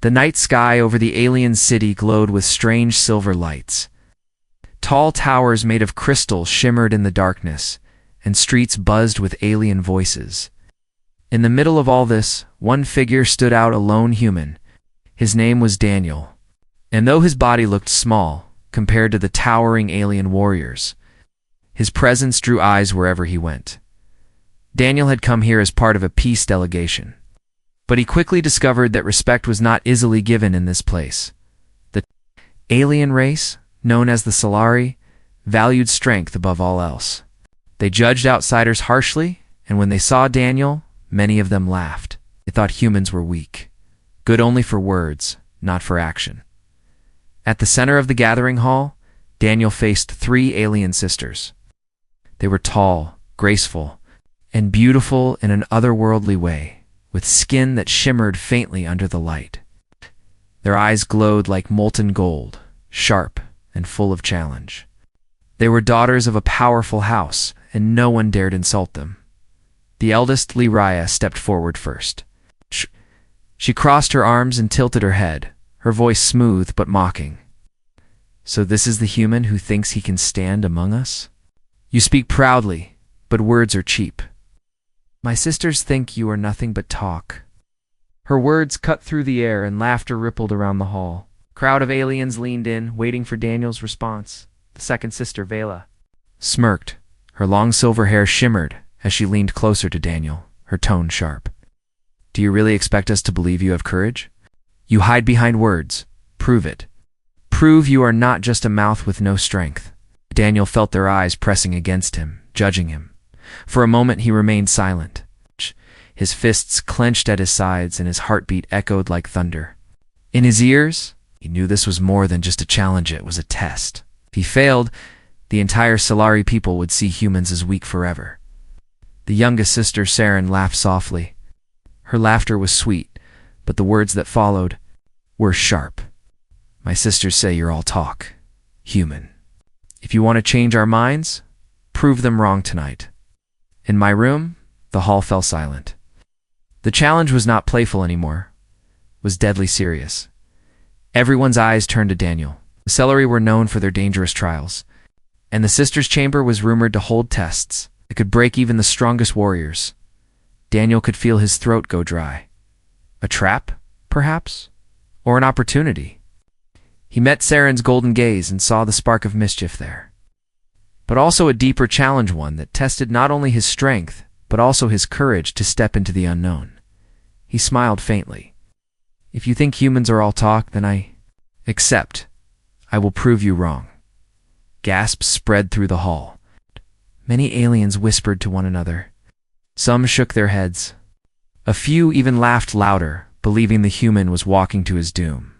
The night sky over the alien city glowed with strange silver lights. Tall towers made of crystal shimmered in the darkness, and streets buzzed with alien voices. In the middle of all this, one figure stood out, a lone human. His name was Daniel, and though his body looked small compared to the towering alien warriors, his presence drew eyes wherever he went. Daniel had come here as part of a peace delegation, but he quickly discovered that respect was not easily given in this place. The alien race, known as the Solari, valued strength above all else. They judged outsiders harshly, and when they saw Daniel, many of them laughed. They thought humans were weak, good only for words, not for action. At the center of the gathering hall, Daniel faced 3 alien sisters. They were tall, graceful, and beautiful in an otherworldly way, with skin that shimmered faintly under the light. Their eyes glowed like molten gold, sharp and full of challenge. They were daughters of a powerful house, and no one dared insult them. The eldest, Liraya, stepped forward first. She crossed her arms and tilted her head, her voice smooth but mocking. "So this is the human who thinks he can stand among us? You speak proudly, but words are cheap. My sisters think you are nothing but talk." Her words cut through the air and laughter rippled around the hall. A crowd of aliens leaned in, waiting for Daniel's response. The second sister, Vela, smirked. Her long silver hair shimmered as she leaned closer to Daniel, her tone sharp. "Do you really expect us to believe you have courage? You hide behind words. Prove it. Prove you are not just a mouth with no strength." Daniel felt their eyes pressing against him, judging him. For a moment he remained silent. His fists clenched at his sides and his heartbeat echoed like thunder. In his ears, he knew this was more than just a challenge, it was a test. If he failed, the entire Solari people would see humans as weak forever. The youngest sister, Saren, laughed softly. Her laughter was sweet, but the words that followed were sharp. "My sisters say you're all talk. Human. If you want to change our minds, prove them wrong tonight." In my room, the hall fell silent. The challenge was not playful anymore. It was deadly serious. Everyone's eyes turned to Daniel. The Solari were known for their dangerous trials, and the sisters' chamber was rumored to hold tests that could break even the strongest warriors. Daniel could feel his throat go dry. A trap, perhaps? Or an opportunity? He met Saren's golden gaze and saw the spark of mischief there. But also a deeper challenge, one that tested not only his strength, but also his courage to step into the unknown. He smiled faintly. "If you think humans are all talk, then I accept. I will prove you wrong." Gasps spread through the hall. Many aliens whispered to one another. Some shook their heads. A few even laughed louder, believing the human was walking to his doom.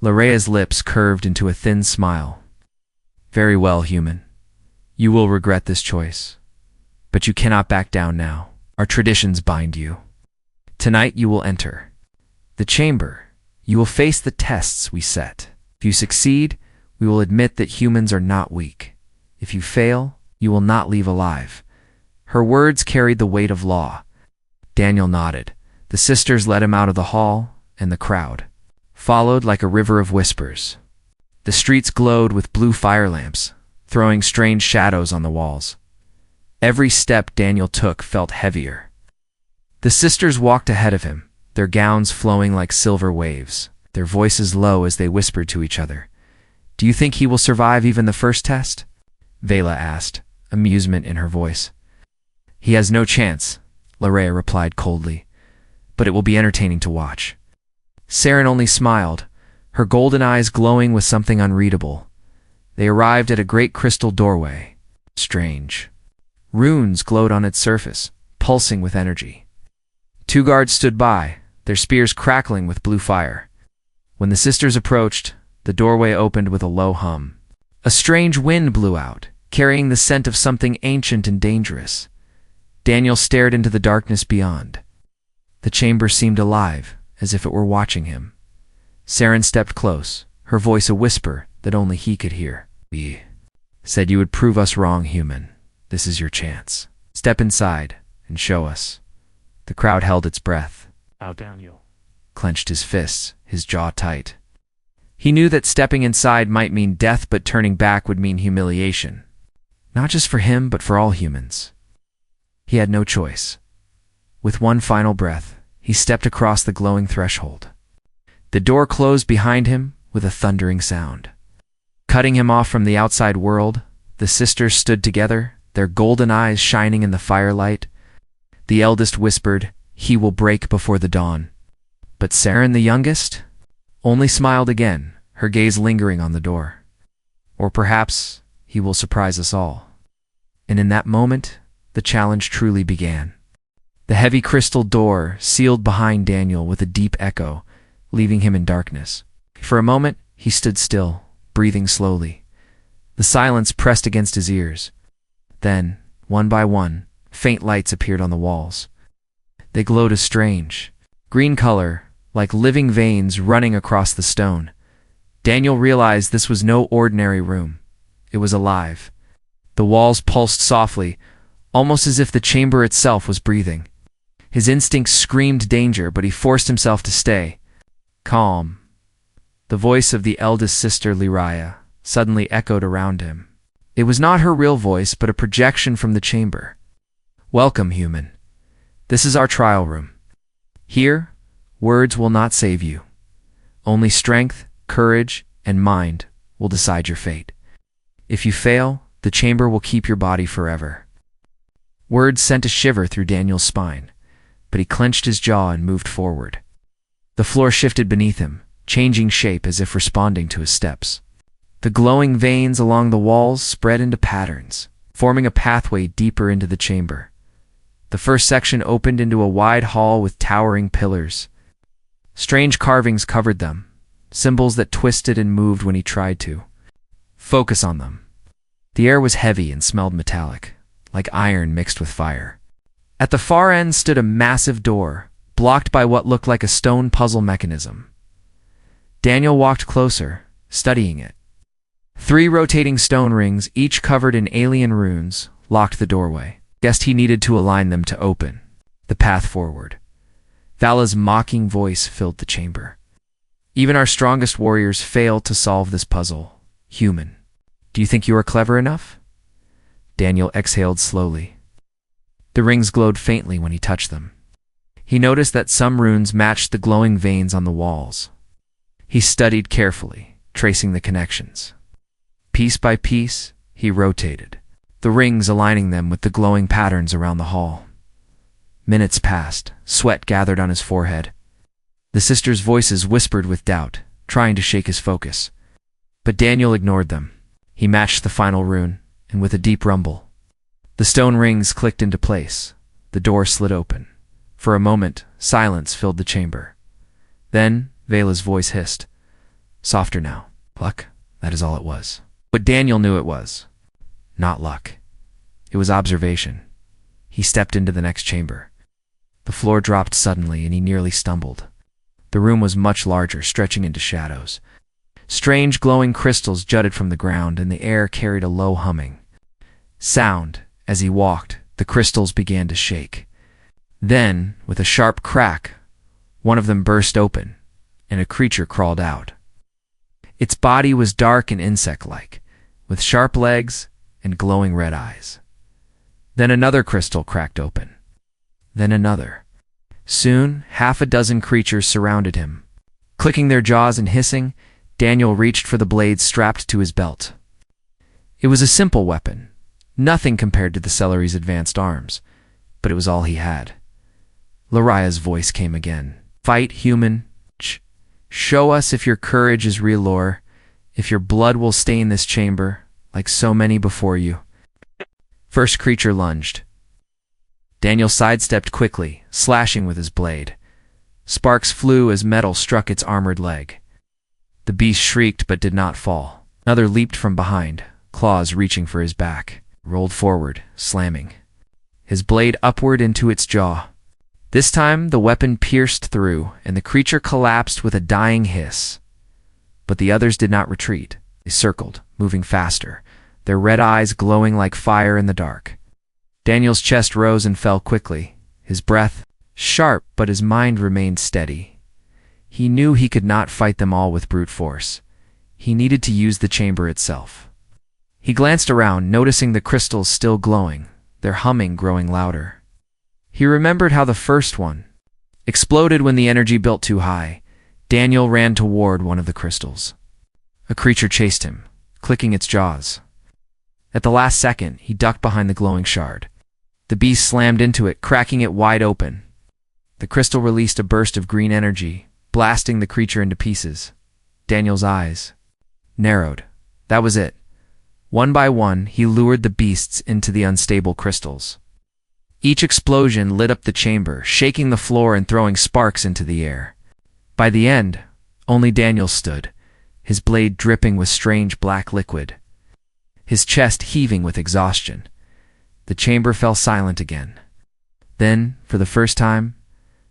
Larea's lips curved into a thin smile. "Very well, human. You will regret this choice. But you cannot back down now. Our traditions bind you. Tonight you will enter the chamber. You will face the tests we set. If you succeed, we will admit that humans are not weak. If you fail, you will not leave alive." Her words carried the weight of law. Daniel nodded. The sisters led him out of the hall, and the crowd followed like a river of whispers. The streets glowed with blue fire lamps, throwing strange shadows on the walls. Every step Daniel took felt heavier. The sisters walked ahead of him, their gowns flowing like silver waves, their voices low as they whispered to each other. "Do you think he will survive even the first test?" Vela asked, amusement in her voice. "He has no chance," Larea replied coldly, "but it will be entertaining to watch." Saren only smiled, her golden eyes glowing with something unreadable. They arrived at a great crystal doorway. Strange. Runes glowed on its surface, pulsing with energy. 2 guards stood by, their spears crackling with blue fire. When the sisters approached, the doorway opened with a low hum. A strange wind blew out, carrying the scent of something ancient and dangerous. Daniel stared into the darkness beyond. The chamber seemed alive, as if it were watching him. Saren stepped close, her voice a whisper that only he could hear. "We said you would prove us wrong, human. This is your chance. Step inside and show us." The crowd held its breath. Daniel clenched his fists, his jaw tight. He knew that stepping inside might mean death, but turning back would mean humiliation. Not just for him, but for all humans. He had no choice. With one final breath, he stepped across the glowing threshold. The door closed behind him with a thundering sound. Cutting him off from the outside world, the sisters stood together, their golden eyes shining in the firelight. The eldest whispered, "He will break before the dawn." But Saren, the youngest, only smiled again, her gaze lingering on the door. Or perhaps he will surprise us all. And in that moment, the challenge truly began. The heavy crystal door sealed behind Daniel with a deep echo, leaving him in darkness. For a moment, he stood still, breathing slowly. The silence pressed against his ears. Then, one by one, faint lights appeared on the walls. They glowed a strange, green color, like living veins running across the stone. Daniel realized this was no ordinary room. It was alive. The walls pulsed softly, almost as if the chamber itself was breathing. His instincts screamed danger, but he forced himself to stay calm. The voice of the eldest sister, Lyria, suddenly echoed around him. It was not her real voice, but a projection from the chamber. "Welcome, human. This is our trial room. Here, words will not save you. Only strength, courage, and mind will decide your fate. If you fail, the chamber will keep your body forever." Words sent a shiver through Daniel's spine, but he clenched his jaw and moved forward. The floor shifted beneath him, changing shape as if responding to his steps. The glowing veins along the walls spread into patterns, forming a pathway deeper into the chamber. The first section opened into a wide hall with towering pillars. Strange carvings covered them, symbols that twisted and moved when he tried to focus on them. The air was heavy and smelled metallic, like iron mixed with fire. At the far end stood a massive door, blocked by what looked like a stone puzzle mechanism. Daniel walked closer, studying it. 3 rotating stone rings, each covered in alien runes, locked the doorway. Guessed he needed to align them to open the path forward. Vala's mocking voice filled the chamber. "Even our strongest warriors fail to solve this puzzle, human. Do you think you are clever enough?" Daniel exhaled slowly. The rings glowed faintly when he touched them. He noticed that some runes matched the glowing veins on the walls. He studied carefully, tracing the connections. Piece by piece, he rotated, the rings aligning them with the glowing patterns around the hall. Minutes passed, sweat gathered on his forehead. The sisters' voices whispered with doubt, trying to shake his focus. But Daniel ignored them. He matched the final rune, and with a deep rumble, the stone rings clicked into place. The door slid open. For a moment, silence filled the chamber. Then, Vala's voice hissed. "Softer now. Luck, that is all it was." But Daniel knew it was. Not luck. It was observation. He stepped into the next chamber. The floor dropped suddenly and he nearly stumbled. The room was much larger, stretching into shadows. Strange glowing crystals jutted from the ground and the air carried a low humming sound. As he walked, the crystals began to shake. Then, with a sharp crack, one of them burst open, and a creature crawled out. Its body was dark and insect-like, with sharp legs and glowing red eyes. Then another crystal cracked open. Then another. Soon, 6 creatures surrounded him. Clicking their jaws and hissing, Daniel reached for the blade strapped to his belt. It was a simple weapon, nothing compared to the celery's advanced arms, but it was all he had. Lyria's voice came again. "Fight, human. Show us if your courage is real or if your blood will stain this chamber, like so many before you." First creature lunged. Daniel sidestepped quickly, slashing with his blade. Sparks flew as metal struck its armored leg. The beast shrieked but did not fall. Another leaped from behind, claws reaching for his back, rolled forward, slamming his blade upward into its jaw. This time, the weapon pierced through, and the creature collapsed with a dying hiss. But the others did not retreat. They circled, moving faster, their red eyes glowing like fire in the dark. Daniel's chest rose and fell quickly, his breath sharp, but his mind remained steady. He knew he could not fight them all with brute force. He needed to use the chamber itself. He glanced around, noticing the crystals still glowing, their humming growing louder. He remembered how the first one exploded when the energy built too high. Daniel ran toward one of the crystals. A creature chased him, clicking its jaws. At the last second, he ducked behind the glowing shard. The beast slammed into it, cracking it wide open. The crystal released a burst of green energy, blasting the creature into pieces. Daniel's eyes narrowed. That was it. One by one, he lured the beasts into the unstable crystals. Each explosion lit up the chamber, shaking the floor and throwing sparks into the air. By the end, only Daniel stood, his blade dripping with strange black liquid, his chest heaving with exhaustion. The chamber fell silent again. Then, for the first time,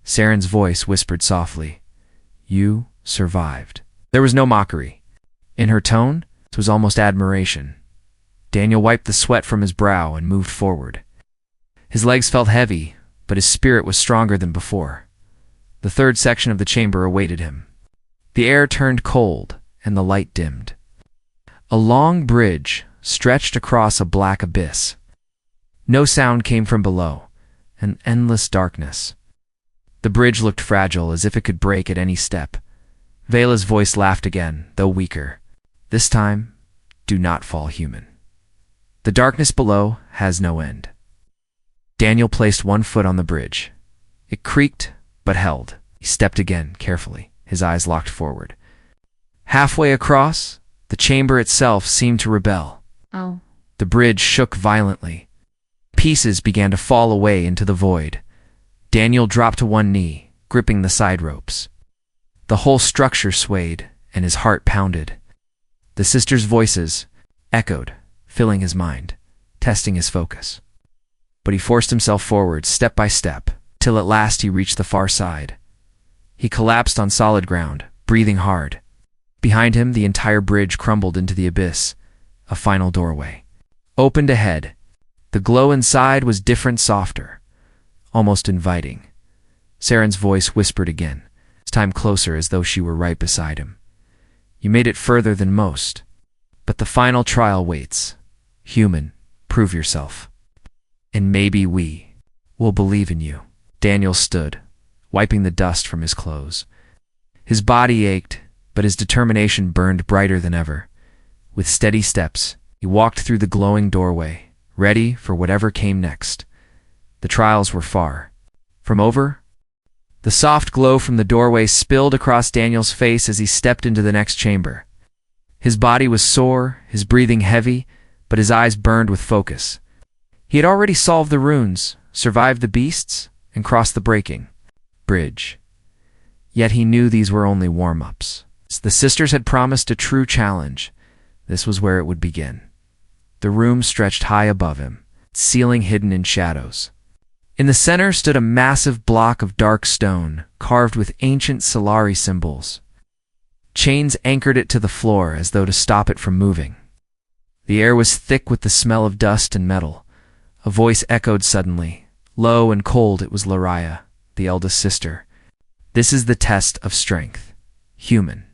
Saren's voice whispered softly, "You survived." There was no mockery. In her tone, it was almost admiration. Daniel wiped the sweat from his brow and moved forward. His legs felt heavy, but his spirit was stronger than before. The third section of the chamber awaited him. The air turned cold, and the light dimmed. A long bridge stretched across a black abyss. No sound came from below, an endless darkness. The bridge looked fragile, as if it could break at any step. Vela's voice laughed again, though weaker. This time, do not fall human. The darkness below has no end. Daniel placed one foot on the bridge. It creaked, but held. He stepped again, carefully, his eyes locked forward. Halfway across, the chamber itself seemed to rebel. Oh. The bridge shook violently. Pieces began to fall away into the void. Daniel dropped to one knee, gripping the side ropes. The whole structure swayed, and his heart pounded. The sisters' voices echoed, filling his mind, testing his focus. But he forced himself forward, step by step, till at last he reached the far side. He collapsed on solid ground, breathing hard. Behind him, the entire bridge crumbled into the abyss. A final doorway opened ahead. The glow inside was different, softer, almost inviting. Saren's voice whispered again, this time closer, as though she were right beside him. You made it further than most, but the final trial waits. Human, prove yourself. And maybe we will believe in you. Daniel stood, wiping the dust from his clothes. His body ached, but his determination burned brighter than ever. With steady steps, he walked through the glowing doorway, ready for whatever came next. The trials were far from over. The soft glow from the doorway spilled across Daniel's face as he stepped into the next chamber. His body was sore, his breathing heavy, but his eyes burned with focus. He had already solved the runes, survived the beasts, and crossed the breaking bridge. Yet he knew these were only warm-ups. The sisters had promised a true challenge. This was where it would begin. The room stretched high above him, its ceiling hidden in shadows. In the center stood a massive block of dark stone, carved with ancient Solari symbols. Chains anchored it to the floor as though to stop it from moving. The air was thick with the smell of dust and metal. A voice echoed suddenly. Low and cold, it was Lariah, the eldest sister. This is the test of strength. Human.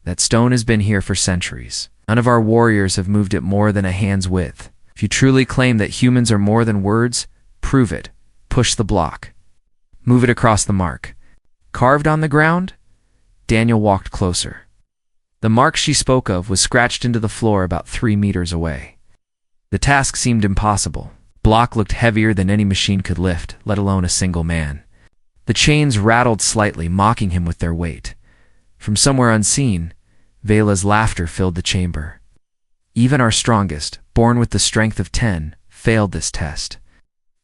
That stone has been here for centuries. None of our warriors have moved it more than a hand's width. If you truly claim that humans are more than words, prove it. Push the block. Move it across the mark. Carved on the ground? Daniel walked closer. The mark she spoke of was scratched into the floor about 3 meters away. The task seemed impossible. Block looked heavier than any machine could lift, let alone a single man. The chains rattled slightly, mocking him with their weight. From somewhere unseen, Vela's laughter filled the chamber. Even our strongest, born with the strength of 10, failed this test.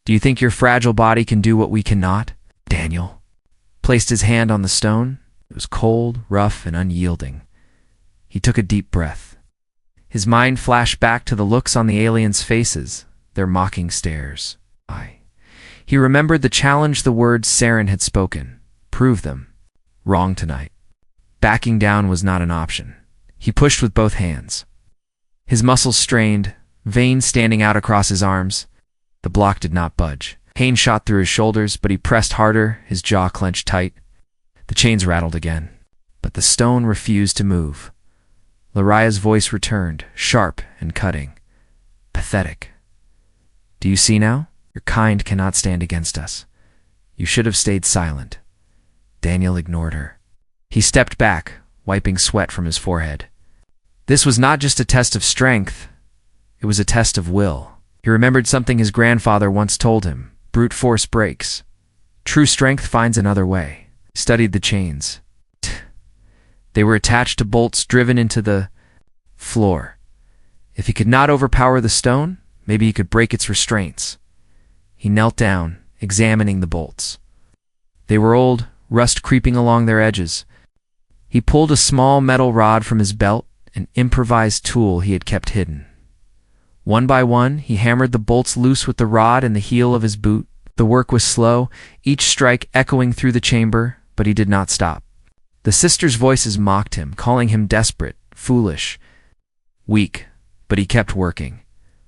Do you think your fragile body can do what we cannot? Daniel placed his hand on the stone. It was cold, rough, and unyielding. He took a deep breath. His mind flashed back to the looks on the aliens' faces, their mocking stares. He remembered the challenge the words Saren had spoken. Prove them. Wrong tonight. Backing down was not an option. He pushed with both hands. His muscles strained, veins standing out across his arms. The block did not budge. Pain shot through his shoulders, but he pressed harder, his jaw clenched tight. The chains rattled again, but the stone refused to move. Lyraya's voice returned, sharp and cutting. Pathetic. Do you see now? Your kind cannot stand against us. You should have stayed silent. Daniel ignored her. He stepped back, wiping sweat from his forehead. This was not just a test of strength. It was a test of will. He remembered something his grandfather once told him. Brute force breaks. True strength finds another way. He studied the chains. They were attached to bolts driven into the floor. If he could not overpower the stone, maybe he could break its restraints. He knelt down, examining the bolts. They were old, rust creeping along their edges. He pulled a small metal rod from his belt, an improvised tool he had kept hidden. One by one, he hammered the bolts loose with the rod and the heel of his boot. The work was slow, each strike echoing through the chamber, but he did not stop. The sisters' voices mocked him, calling him desperate, foolish, weak, but he kept working.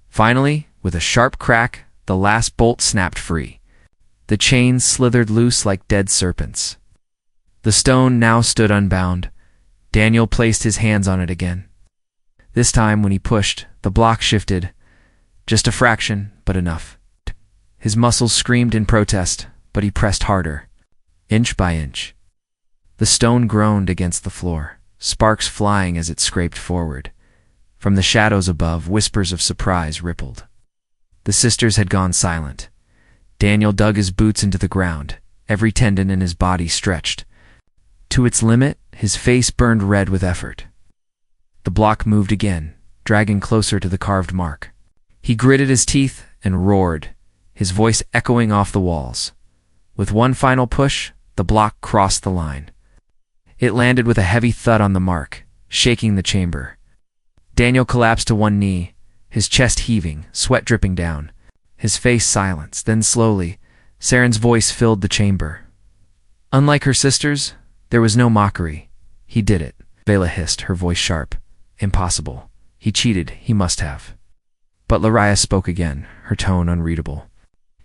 Finally, with a sharp crack, the last bolt snapped free. The chains slithered loose like dead serpents. The stone now stood unbound. Daniel placed his hands on it again. This time, when he pushed, the block shifted. Just a fraction, but enough. His muscles screamed in protest, but he pressed harder, inch by inch. The stone groaned against the floor, sparks flying as it scraped forward. From the shadows above, whispers of surprise rippled. The sisters had gone silent. Daniel dug his boots into the ground, every tendon in his body stretched. To its limit, his face burned red with effort. The block moved again, dragging closer to the carved mark. He gritted his teeth and roared, his voice echoing off the walls. With one final push, the block crossed the line. It landed with a heavy thud on the mark, shaking the chamber. Daniel collapsed to one knee, his chest heaving, sweat dripping down. His face silenced, then slowly, Saren's voice filled the chamber. Unlike her sisters, there was no mockery. He did it, Vela hissed, her voice sharp. Impossible. He cheated, he must have. But Lyraya spoke again, her tone unreadable.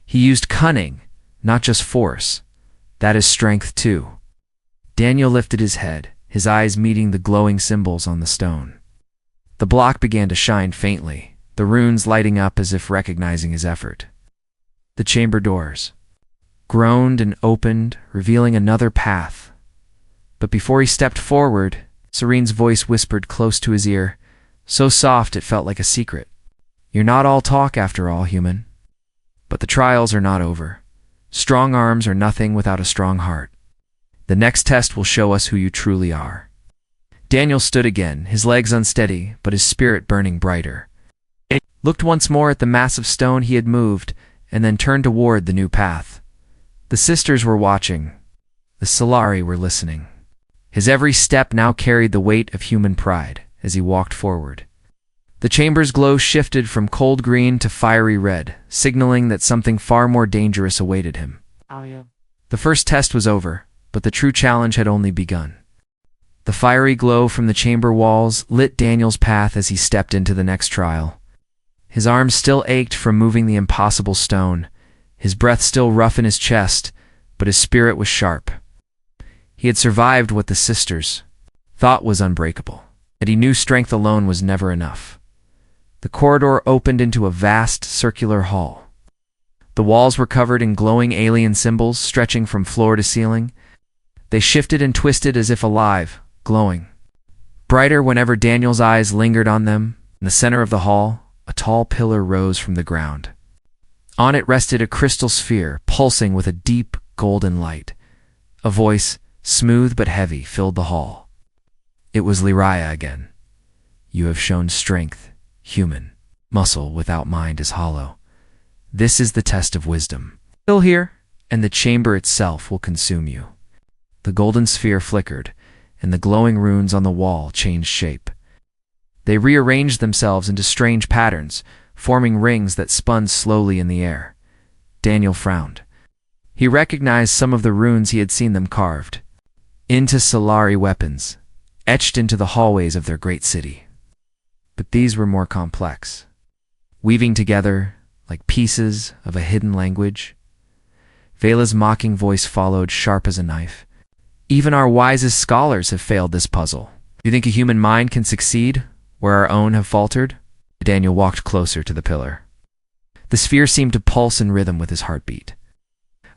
He used cunning, not just force. That is strength too. Daniel lifted his head, his eyes meeting the glowing symbols on the stone. The block began to shine faintly, the runes lighting up as if recognizing his effort. The chamber doors groaned and opened, revealing another path. But before he stepped forward, Serene's voice whispered close to his ear, so soft it felt like a secret. You're not all talk after all, human. But the trials are not over. Strong arms are nothing without a strong heart. The next test will show us who you truly are. Daniel stood again, his legs unsteady, but his spirit burning brighter. He looked once more at the massive stone he had moved, and then turned toward the new path. The sisters were watching. The Solari were listening. His every step now carried the weight of human pride as he walked forward. The chamber's glow shifted from cold green to fiery red, signaling that something far more dangerous awaited him. The first test was over, but the true challenge had only begun. The fiery glow from the chamber walls lit Daniel's path as he stepped into the next trial. His arms still ached from moving the impossible stone, his breath still rough in his chest, but his spirit was sharp. He had survived what the sisters thought was unbreakable, yet he knew strength alone was never enough. The corridor opened into a vast, circular hall. The walls were covered in glowing alien symbols stretching from floor to ceiling. They shifted and twisted as if alive, glowing. Brighter whenever Daniel's eyes lingered on them, in the center of the hall, a tall pillar rose from the ground. On it rested a crystal sphere, pulsing with a deep, golden light. A voice, smooth but heavy, filled the hall. It was Lyraya again. You have shown strength, human. Muscle without mind is hollow. This is the test of wisdom. Still here, and the chamber itself will consume you. The golden sphere flickered, and the glowing runes on the wall changed shape. They rearranged themselves into strange patterns, forming rings that spun slowly in the air. Daniel frowned. He recognized some of the runes he had seen them carved into Solari weapons, etched into the hallways of their great city. But these were more complex, weaving together like pieces of a hidden language. Vela's mocking voice followed, sharp as a knife. Even our wisest scholars have failed this puzzle. Do you think a human mind can succeed where our own have faltered? Daniel walked closer to the pillar. The sphere seemed to pulse in rhythm with his heartbeat.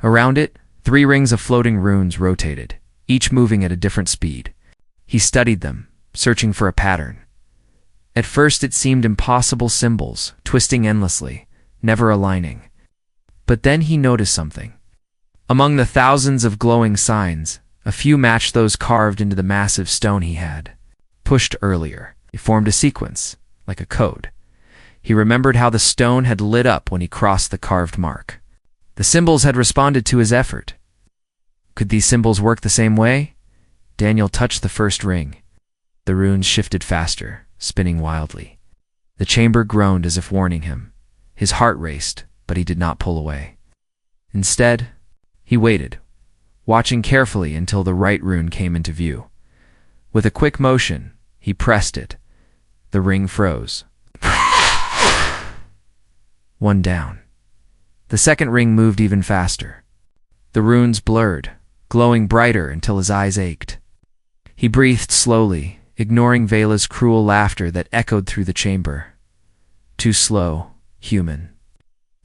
Around it, 3 rings of floating runes rotated, each moving at a different speed. He studied them, searching for a pattern. At first it seemed impossible symbols, twisting endlessly, never aligning. But then he noticed something. Among the thousands of glowing signs, a few matched those carved into the massive stone he had pushed earlier. It formed a sequence, like a code. He remembered how the stone had lit up when he crossed the carved mark. The symbols had responded to his effort. Could these symbols work the same way? Daniel touched the first ring. The runes shifted faster, spinning wildly. The chamber groaned as if warning him. His heart raced, but he did not pull away. Instead, he waited, watching carefully until the right rune came into view. With a quick motion, he pressed it. The ring froze. One down. The second ring moved even faster. The runes blurred, glowing brighter until his eyes ached. He breathed slowly, ignoring Vela's cruel laughter that echoed through the chamber. Too slow, human.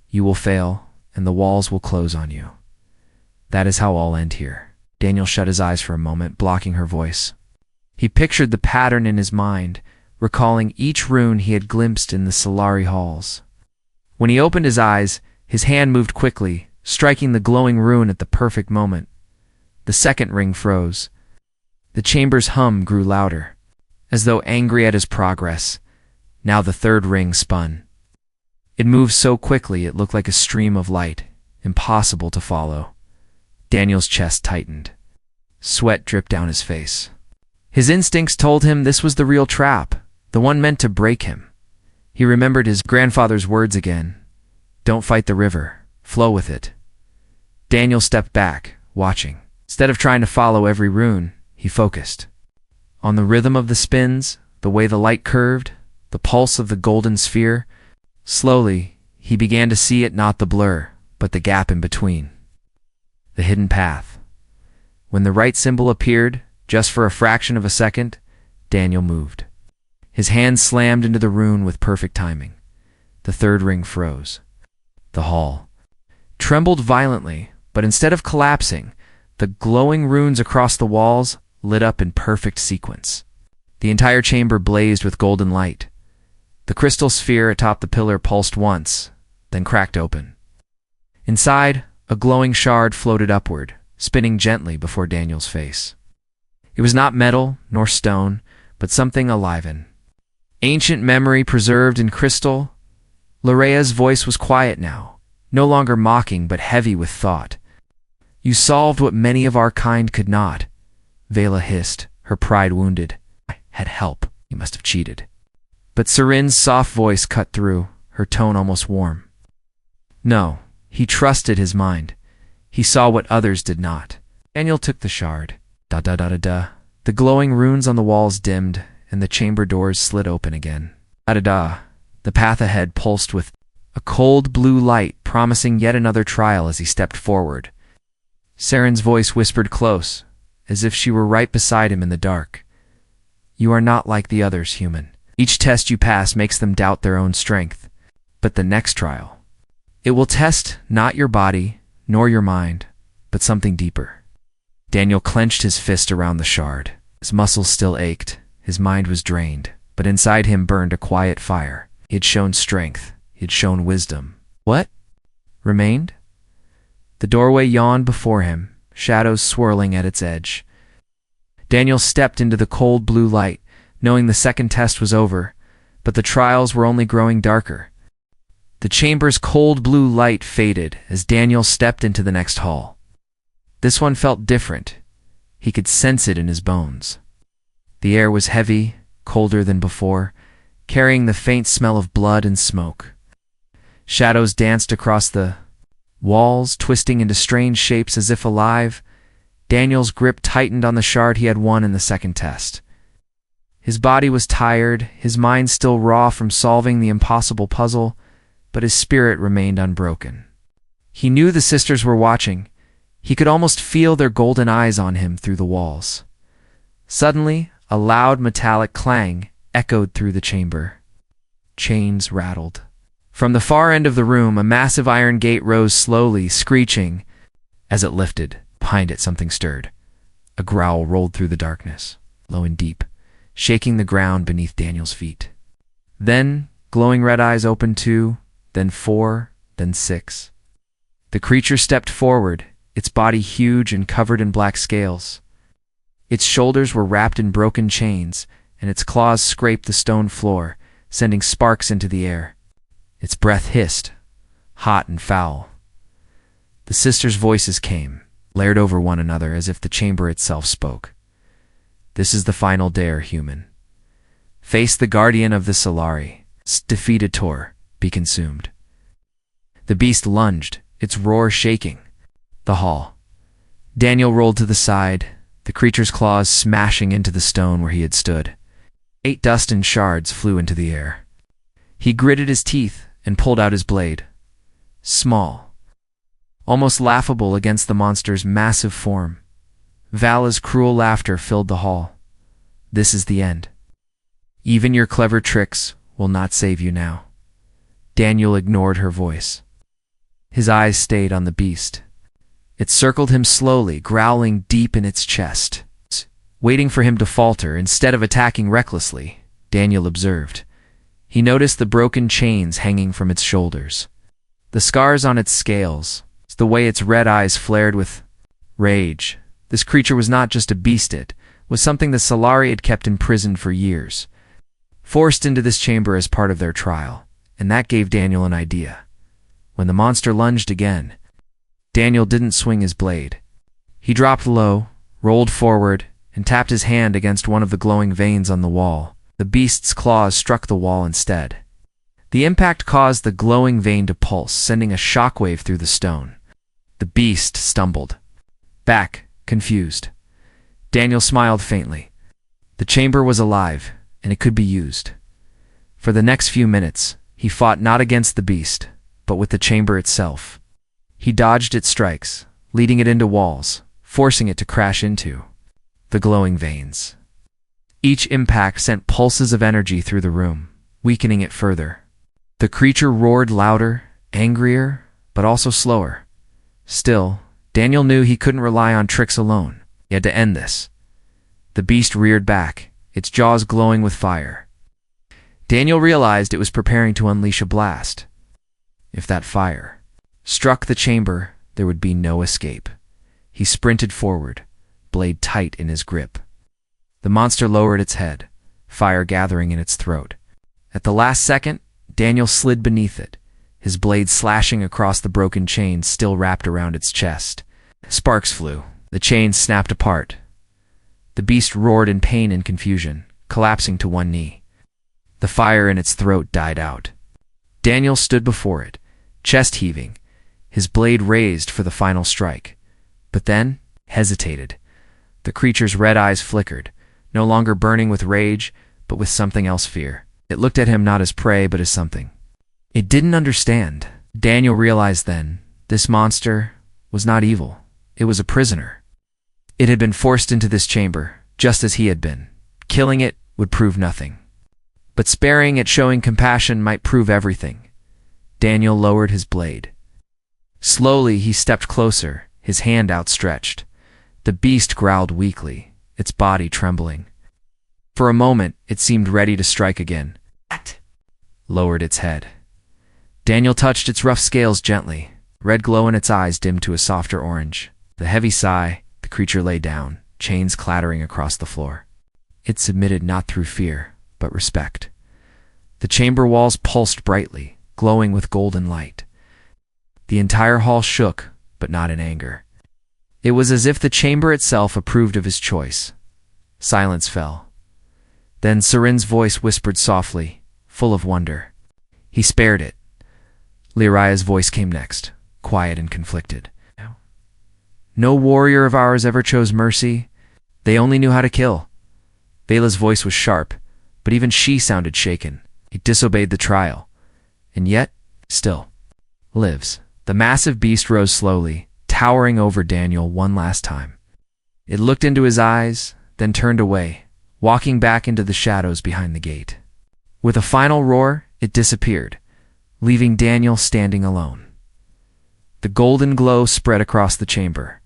You will fail, and the walls will close on you. That is how all end here. Daniel shut his eyes for a moment, blocking her voice. He pictured the pattern in his mind, recalling each rune he had glimpsed in the Solari halls. When he opened his eyes, his hand moved quickly, striking the glowing rune at the perfect moment. The second ring froze. The chamber's hum grew louder, as though angry at his progress. Now the third ring spun. It moved so quickly it looked like a stream of light, impossible to follow. Daniel's chest tightened. Sweat dripped down his face. His instincts told him this was the real trap, the one meant to break him. He remembered his grandfather's words again. Don't fight the river, flow with it. Daniel stepped back, watching. Instead of trying to follow every rune, he focused. On the rhythm of the spins, the way the light curved, the pulse of the golden sphere. Slowly, he began to see it, not the blur, but the gap in between. The hidden path. When the right symbol appeared, just for a fraction of a second, Daniel moved. His hand slammed into the rune with perfect timing. The third ring froze. The hall trembled violently, but instead of collapsing, the glowing runes across the walls lit up in perfect sequence. The entire chamber blazed with golden light. The crystal sphere atop the pillar pulsed once, then cracked open. Inside, a glowing shard floated upward, spinning gently before Daniel's face. It was not metal nor stone, but something alive. Ancient memory preserved in crystal. Lorea's voice was quiet now, no longer mocking but heavy with thought. You solved what many of our kind could not, Vela hissed, her pride wounded. I had help. You must have cheated. But Serin's soft voice cut through, her tone almost warm. No, he trusted his mind. He saw what others did not. Daniel took the shard. Da-da-da-da-da. The glowing runes on the walls dimmed, and the chamber doors slid open again. Da-da-da. The path ahead pulsed with a cold blue light, promising yet another trial as he stepped forward. Serin's voice whispered close, as if she were right beside him in the dark. You are not like the others, human. Each test you pass makes them doubt their own strength. But the next trial, it will test not your body, nor your mind, but something deeper. Daniel clenched his fist around the shard. His muscles still ached. His mind was drained, but inside him burned a quiet fire. He had shown strength. He had shown wisdom. What remained? The doorway yawned before him, shadows swirling at its edge. Daniel stepped into the cold blue light, knowing the second test was over, but the trials were only growing darker. The chamber's cold blue light faded as Daniel stepped into the next hall. This one felt different. He could sense it in his bones. The air was heavy, colder than before, carrying the faint smell of blood and smoke. Shadows danced across the walls, twisting into strange shapes as if alive. Daniel's grip tightened on the shard he had won in the second test. His body was tired, his mind still raw from solving the impossible puzzle, but his spirit remained unbroken. He knew the sisters were watching, He could almost feel their golden eyes on him through the walls. Suddenly, a loud metallic clang echoed through the chamber. Chains rattled. From the far end of the room, a massive iron gate rose slowly, screeching. As it lifted, behind it something stirred. A growl rolled through the darkness, low and deep, shaking the ground beneath Daniel's feet. Then, glowing red eyes opened 2, then 4, then 6. The creature stepped forward, its body huge and covered in black scales. Its shoulders were wrapped in broken chains, and its claws scraped the stone floor, sending sparks into the air. Its breath hissed, hot and foul. The sisters' voices came, layered over one another as if the chamber itself spoke. This is the final dare, human. Face the guardian of the Solari. Defeat Tor, be consumed. The beast lunged, its roar shaking the hall. Daniel rolled to the side, the creature's claws smashing into the stone where he had stood. 8 dust and shards flew into the air. He gritted his teeth and pulled out his blade. Small, almost laughable against the monster's massive form. Vala's cruel laughter filled the hall. This is the end. Even your clever tricks will not save you now. Daniel ignored her voice. His eyes stayed on the beast. It circled him slowly, growling deep in its chest. Waiting for him to falter instead of attacking recklessly, Daniel observed. He noticed the broken chains hanging from its shoulders, the scars on its scales, the way its red eyes flared with rage. This creature was not just a beast, it was something the Solari had kept imprisoned for years, forced into this chamber as part of their trial, and that gave Daniel an idea. When the monster lunged again, Daniel didn't swing his blade. He dropped low, rolled forward, and tapped his hand against one of the glowing veins on the wall. The beast's claws struck the wall instead. The impact caused the glowing vein to pulse, sending a shockwave through the stone. The beast stumbled back, confused. Daniel smiled faintly. The chamber was alive, and it could be used. For the next few minutes, he fought not against the beast, but with the chamber itself. He dodged its strikes, leading it into walls, forcing it to crash into the glowing veins. Each impact sent pulses of energy through the room, weakening it further. The creature roared louder, angrier, but also slower. Still, Daniel knew he couldn't rely on tricks alone. He had to end this. The beast reared back, its jaws glowing with fire. Daniel realized it was preparing to unleash a blast. If that fire struck the chamber, there would be no escape. He sprinted forward, blade tight in his grip. The monster lowered its head, fire gathering in its throat. At the last second, Daniel slid beneath it, his blade slashing across the broken chains still wrapped around its chest. Sparks flew. The chains snapped apart. The beast roared in pain and confusion, collapsing to one knee. The fire in its throat died out. Daniel stood before it, chest heaving, his blade raised for the final strike, but then hesitated. The creature's red eyes flickered, no longer burning with rage, but with something else, fear. It looked at him not as prey, but as something it didn't understand. Daniel realized then, this monster was not evil. It was a prisoner. It had been forced into this chamber, just as he had been. Killing it would prove nothing. But sparing it, showing compassion, might prove everything. Daniel lowered his blade. Slowly he stepped closer, his hand outstretched. The beast growled weakly, its body trembling. For a moment, it seemed ready to strike again. Lowered its head. Daniel touched its rough scales gently, red glow in its eyes dimmed to a softer orange. With a heavy sigh, the creature lay down, chains clattering across the floor. It submitted not through fear, but respect. The chamber walls pulsed brightly, glowing with golden light. The entire hall shook, but not in anger. It was as if the chamber itself approved of his choice. Silence fell. Then Serin's voice whispered softly, full of wonder. He spared it. Lyria's voice came next, quiet and conflicted. No warrior of ours ever chose mercy. They only knew how to kill. Vala's voice was sharp, but even she sounded shaken. He disobeyed the trial, and yet, still, lives. The massive beast rose slowly, towering over Daniel one last time. It looked into his eyes, then turned away, walking back into the shadows behind the gate. With a final roar, it disappeared, leaving Daniel standing alone. The golden glow spread across the chamber.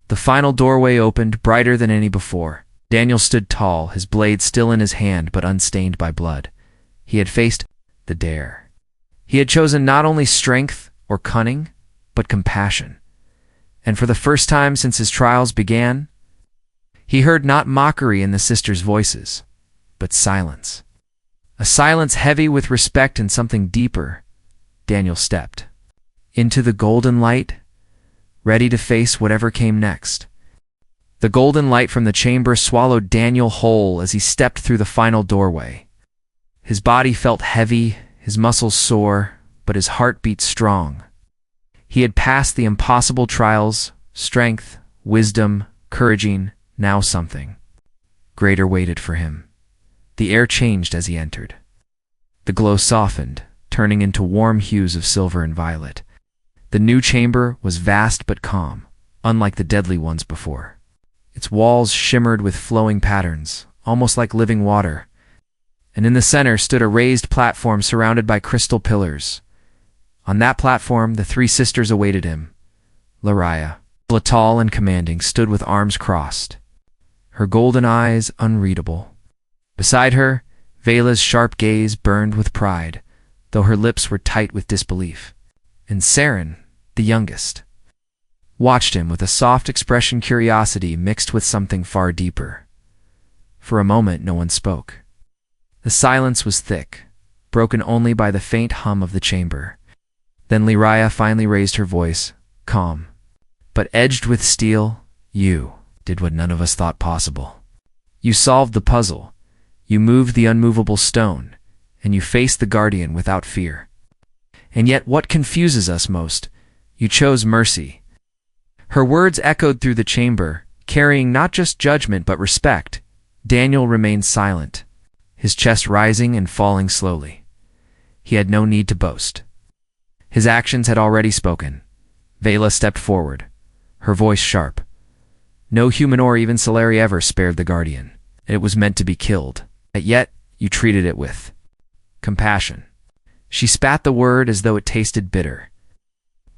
The final doorway opened, brighter than any before. Daniel stood tall, his blade still in his hand but unstained by blood. He had faced the dare. He had chosen not only strength or cunning, but compassion. And for the first time since his trials began, he heard not mockery in the sisters' voices, but silence. A silence heavy with respect and something deeper. Daniel stepped into the golden light, ready to face whatever came next. The golden light from the chamber swallowed Daniel whole as he stepped through the final doorway. His body felt heavy, his muscles sore, but his heart beat strong. He had passed the impossible trials, strength, wisdom, couraging. Now something greater waited for him. The air changed as he entered. The glow softened, turning into warm hues of silver and violet. The new chamber was vast but calm, unlike the deadly ones before. Its walls shimmered with flowing patterns, almost like living water. And in the center stood a raised platform surrounded by crystal pillars. On that platform, the three sisters awaited him. Lyria, tall and commanding, stood with arms crossed, her golden eyes unreadable. Beside her, Vela's sharp gaze burned with pride, though her lips were tight with disbelief. And Saren, the youngest, watched him with a soft expression, curiosity mixed with something far deeper. For a moment no one spoke. The silence was thick, broken only by the faint hum of the chamber. Then Lyria finally raised her voice, calm, but edged with steel. You did what none of us thought possible. You solved the puzzle, you moved the unmovable stone, and you faced the Guardian without fear. And yet what confuses us most, you chose mercy. Her words echoed through the chamber, carrying not just judgment but respect. Daniel remained silent, his chest rising and falling slowly. He had no need to boast. His actions had already spoken. Vela stepped forward, her voice sharp. No human or even Solari ever spared the Guardian. It was meant to be killed. Yet you treated it with compassion. She spat the word as though it tasted bitter.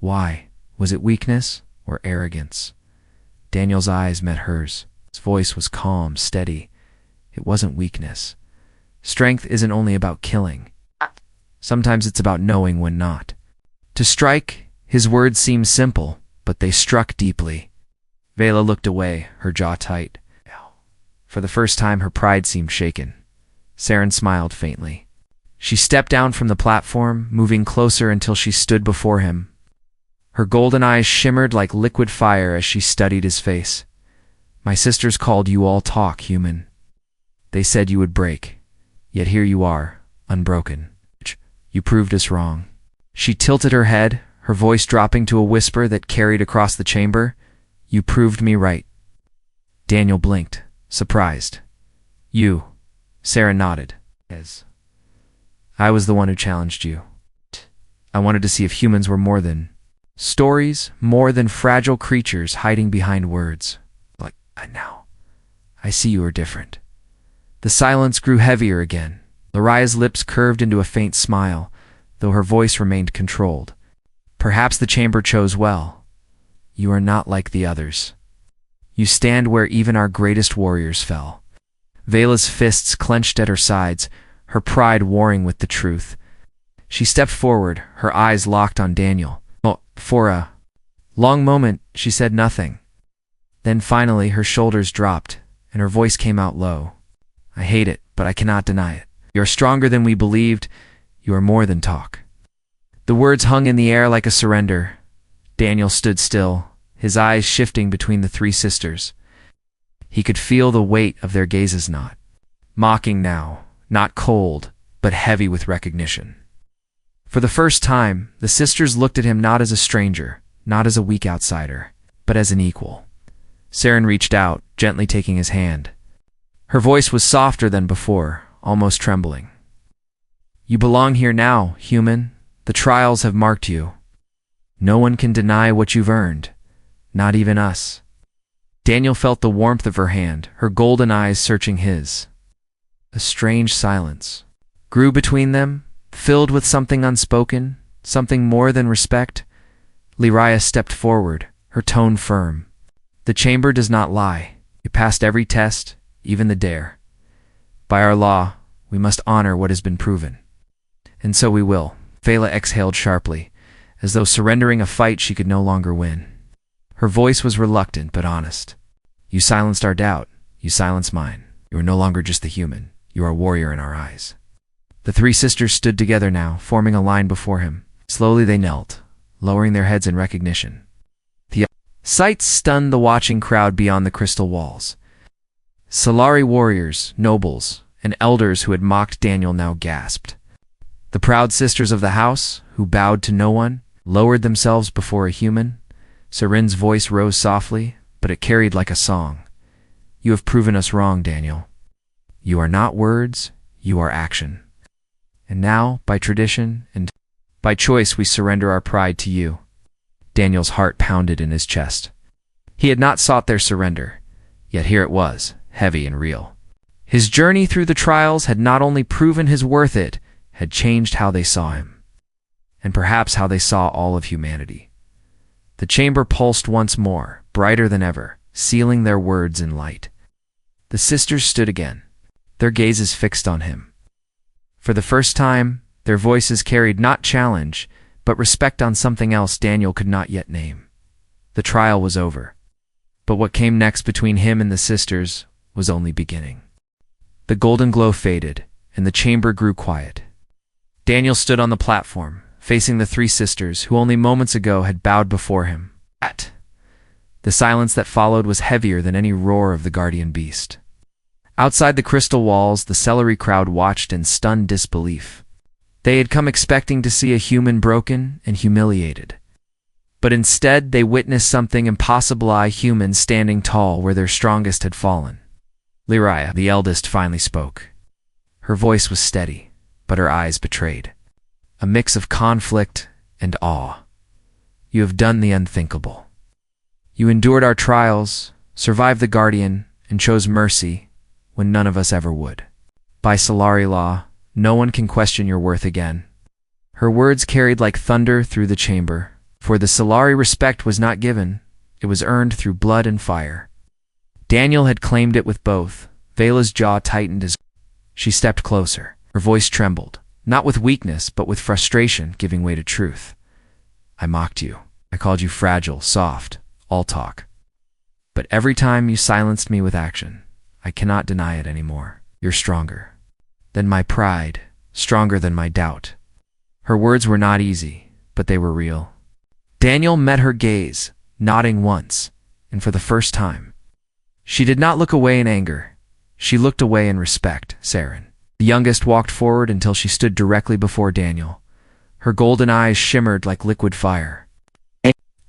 Why? Was it weakness or arrogance? Daniel's eyes met hers. His voice was calm, steady. It wasn't weakness. Strength isn't only about killing. Sometimes it's about knowing when not. To strike, his words seemed simple, but they struck deeply. Vela looked away, her jaw tight. For the first time, her pride seemed shaken. Saren smiled faintly. She stepped down from the platform, moving closer until she stood before him. Her golden eyes shimmered like liquid fire as she studied his face. My sisters called you all talk, human. They said you would break. Yet here you are, unbroken. You proved us wrong. She tilted her head, her voice dropping to a whisper that carried across the chamber. You proved me right. Daniel blinked, surprised. You. Sarah nodded. Yes. I was the one who challenged you. I wanted to see if humans were more than stories, more than fragile creatures hiding behind words. Like, now, I see you are different. The silence grew heavier again. Lyria's lips curved into a faint smile, though her voice remained controlled. Perhaps the chamber chose well. You are not like the others. You stand where even our greatest warriors fell. Vela's fists clenched at her sides, her pride warring with the truth. She stepped forward, her eyes locked on Daniel. For a long moment, she said nothing. Then finally, her shoulders dropped, and her voice came out low. I hate it, but I cannot deny it. You are stronger than we believed. You are more than talk. The words hung in the air like a surrender. Daniel stood still, his eyes shifting between the three sisters. He could feel the weight of their gazes, not mocking now, not cold, but heavy with recognition. For the first time, the sisters looked at him not as a stranger, not as a weak outsider, but as an equal. Saren reached out, gently taking his hand. Her voice was softer than before, almost trembling. You belong here now, human. The trials have marked you. No one can deny what you've earned. Not even us. Daniel felt the warmth of her hand, her golden eyes searching his. A strange silence grew between them, filled with something unspoken, something more than respect. Liriah stepped forward, her tone firm. The chamber does not lie. You passed every test, even the dare. By our law, we must honor what has been proven. And so we will. Phaela exhaled sharply, as though surrendering a fight she could no longer win. Her voice was reluctant but honest. You silenced our doubt. You silenced mine. You are no longer just the human. You are a warrior in our eyes. The three sisters stood together now, forming a line before him. Slowly they knelt, lowering their heads in recognition. The sight stunned the watching crowd beyond the crystal walls. Solari warriors, nobles, and elders who had mocked Daniel now gasped. The proud sisters of the house, who bowed to no one, lowered themselves before a human. Serin's voice rose softly, but it carried like a song. You have proven us wrong, Daniel. You are not words, you are action. And now, by tradition and by choice, we surrender our pride to you. Daniel's heart pounded in his chest. He had not sought their surrender, yet here it was, heavy and real. His journey through the trials had not only proven his worth, it had changed how they saw him, and perhaps how they saw all of humanity. The chamber pulsed once more, brighter than ever, sealing their words in light. The sisters stood again, their gazes fixed on him. For the first time, their voices carried not challenge, but respect on something else Daniel could not yet name. The trial was over, but what came next between him and the sisters was only beginning. The golden glow faded, and the chamber grew quiet. Daniel stood on the platform, facing the three sisters who only moments ago had bowed before him. The silence that followed was heavier than any roar of the guardian beast. Outside the crystal walls, the celery crowd watched in stunned disbelief. They had come expecting to see a human broken and humiliated. But instead, they witnessed something impossible, a human standing tall where their strongest had fallen. Liriah, the eldest, finally spoke. Her voice was steady, but her eyes betrayed a mix of conflict and awe. You have done the unthinkable. You endured our trials, survived the guardian, and chose mercy when none of us ever would. By Solari law, no one can question your worth again. Her words carried like thunder through the chamber, for the Solari respect was not given, it was earned through blood and fire. Daniel had claimed it with both. Phaela's jaw tightened as she stepped closer. Her voice trembled, not with weakness, but with frustration giving way to truth. I mocked you. I called you fragile, soft, all talk. But every time you silenced me with action, I cannot deny it anymore. You're stronger than my pride, stronger than my doubt. Her words were not easy, but they were real. Daniel met her gaze, nodding once, and for the first time. She did not look away in anger. She looked away in respect. Serin, the youngest, walked forward until she stood directly before Daniel. Her golden eyes shimmered like liquid fire.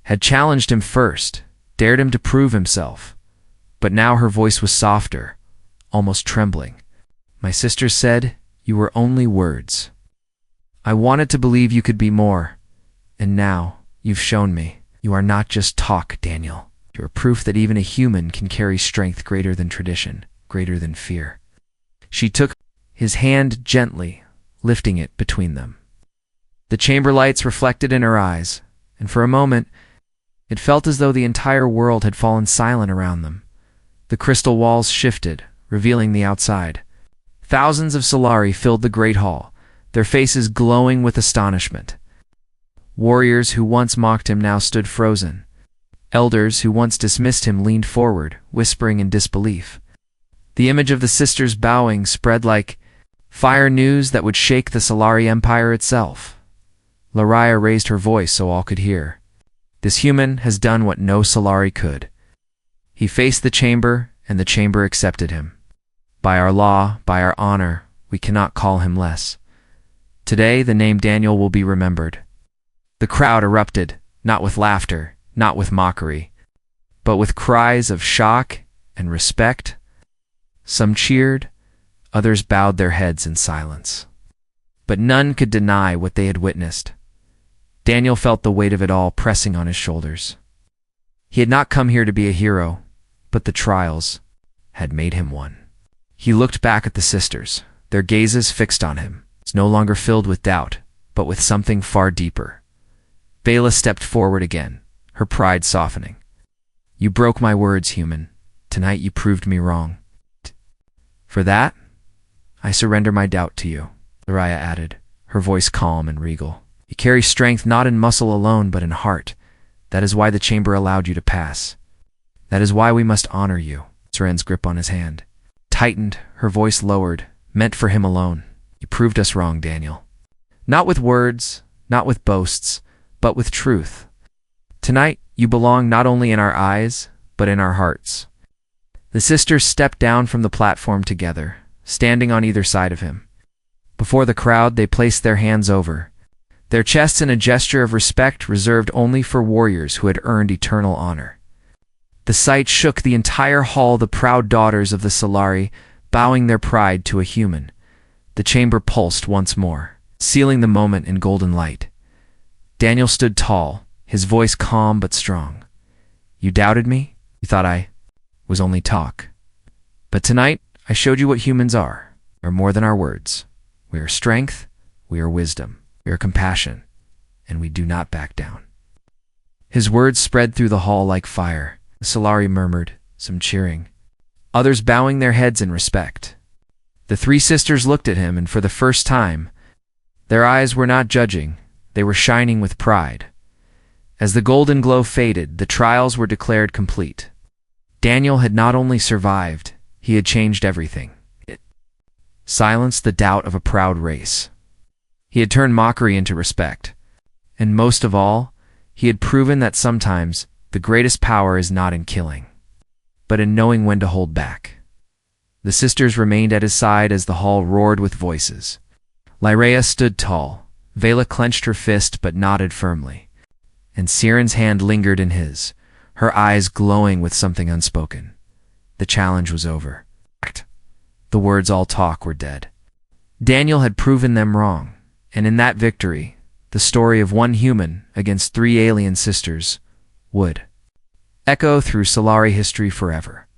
Had challenged him first, dared him to prove himself. But now her voice was softer, almost trembling. My sisters said, you were only words. I wanted to believe you could be more. And now, you've shown me. You are not just talk, Daniel. You are proof that even a human can carry strength greater than tradition, greater than fear. She took his hand gently, lifting it between them. The chamber lights reflected in her eyes, and for a moment, it felt as though the entire world had fallen silent around them. The crystal walls shifted, revealing the outside. Thousands of Solari filled the great hall, their faces glowing with astonishment. Warriors who once mocked him now stood frozen. Elders who once dismissed him leaned forward, whispering in disbelief. The image of the sisters bowing spread like fire, news that would shake the Solari Empire itself. Liriah raised her voice so all could hear. This human has done what no Solari could. He faced the chamber, and the chamber accepted him. By our law, by our honor, we cannot call him less. Today, the name Daniel will be remembered. The crowd erupted, not with laughter, not with mockery, but with cries of shock and respect. Some cheered, others bowed their heads in silence. But none could deny what they had witnessed. Daniel felt the weight of it all pressing on his shoulders. He had not come here to be a hero, but the trials had made him one. He looked back at the sisters, their gazes fixed on him, no longer filled with doubt, but with something far deeper. Bela stepped forward again, her pride softening. "You broke my words, human. Tonight you proved me wrong. For that, I surrender my doubt to you," Laraya added, her voice calm and regal. "You carry strength not in muscle alone, but in heart. That is why the chamber allowed you to pass. That is why we must honor you." Seren's grip on his hand tightened, her voice lowered, meant for him alone. "You proved us wrong, Daniel. Not with words, not with boasts, but with truth. Tonight, you belong not only in our eyes, but in our hearts." The sisters stepped down from the platform together, standing on either side of him. Before the crowd, they placed their hands over their chests in a gesture of respect reserved only for warriors who had earned eternal honor. The sight shook the entire hall, the proud daughters of the Solari bowing their pride to a human. The chamber pulsed once more, sealing the moment in golden light. Daniel stood tall, his voice calm but strong. "You doubted me? You thought I was only talk. But tonight, I showed you what humans are more than our words. We are strength, we are wisdom, we are compassion, and we do not back down." His words spread through the hall like fire. The Solari murmured, some cheering, others bowing their heads in respect. The three sisters looked at him, and for the first time, their eyes were not judging, they were shining with pride. As the golden glow faded, the trials were declared complete. Daniel had not only survived, he had changed everything. It silenced the doubt of a proud race. He had turned mockery into respect. And most of all, he had proven that sometimes the greatest power is not in killing, but in knowing when to hold back. The sisters remained at his side as the hall roared with voices. Lyrea stood tall. Vela clenched her fist but nodded firmly. And Siren's hand lingered in his, her eyes glowing with something unspoken. The challenge was over. The words all talk were dead. Daniel had proven them wrong, and in that victory, the story of one human against three alien sisters would echo through Solari history forever.